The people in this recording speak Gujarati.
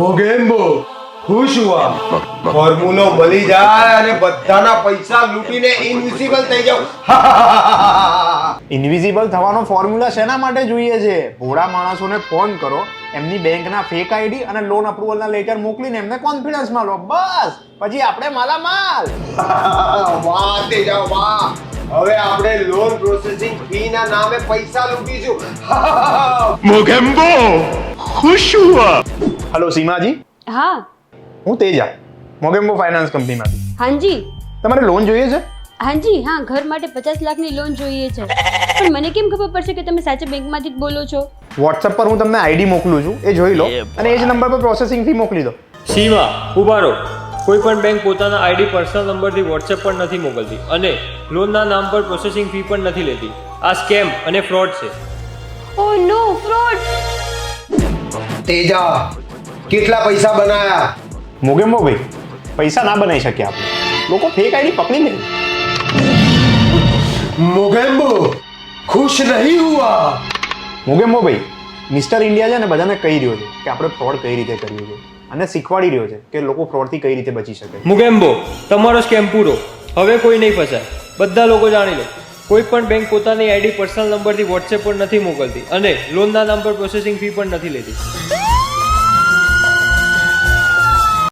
મોગેમ્બો ખુશ હુઆ ફોર્મ્યુલો મળી જાય અને બધાના પૈસા લૂટીને ઇનવિઝિબલ થઈ જાવ. ઇનવિઝિબલ થવાનો ફોર્મ્યુલા શેના માટે જોઈએ છે? ભોળા માણસોને ફોન કરો, એમની બેંકના ફેક આઈડી અને લોન અપ્રુવલના લેટર મોકલીને એમને કોન્ફિડન્સમાં લો. બસ પછી આપણે માલામાલ. વાહ તેજા વાહ, હવે આપણે લોન પ્રોસેસિંગ ફી ના નામે પૈસા લૂટીશું. મોગેમ્બો ખુશ હુઆ. હેલો સીમાજી, હા હું તેજા, મોગેમ્બો ફાઇનાન્સ કંપનીમાંથી. હાજી તમારે લોન જોઈએ છે? હાજી હા, ઘર માટે 50 લાખની લોન જોઈએ છે. પણ મને કેમ ખબર પડશે કે તમે સાચા બેંકમાંથી જ બોલો છો? વોટ્સએપ પર હું તમને આઈડી મોકલું છું, એ જોઈ લો અને એ જ નંબર પર પ્રોસેસિંગ ફી મોકલી દો. સીમા ઉભા રહો. કોઈ પણ બેંક પોતાના આઈડી પર્સનલ નંબરથી વોટ્સએપ પર નથી મોકલતી અને લોનના નામ પર પ્રોસેસિંગ ફી પણ નથી લેતી. આ સ્કેમ અને ફ્રોડ છે. ઓ નો, ફ્રોડ! તેજા કેટલા પૈસા બનાયા? મોગેમ્બો ભાઈ, પૈસા ના બનાવી શક્યા આપણે, લોકો ફેક આઈડી પકડી લે. મોગેમ્બો ખુશ નહીં હુઆ. મોગેમ્બો ભાઈ, મિસ્ટર ઇન્ડિયા છે ને બધાને કહી રહ્યો છે કે આપણે ફ્રોડ કઈ રીતે કરવું છે અને શીખવાડી રહ્યો છે કે લોકો ફ્રોડથી કઈ રીતે બચી શકે. મુગેમ્બો, તમારો સ્કેમ પૂરો. હવે કોઈ નહીં ફસાય. બધા લોકો જાણી લો, કોઈ પણ બેંક પોતાની આઈડી પર્સનલ નંબરથી વોટ્સએપ પર નથી મોકલતી અને લોનના નામ પર પ્રોસેસિંગ ફી પણ નથી લેતી.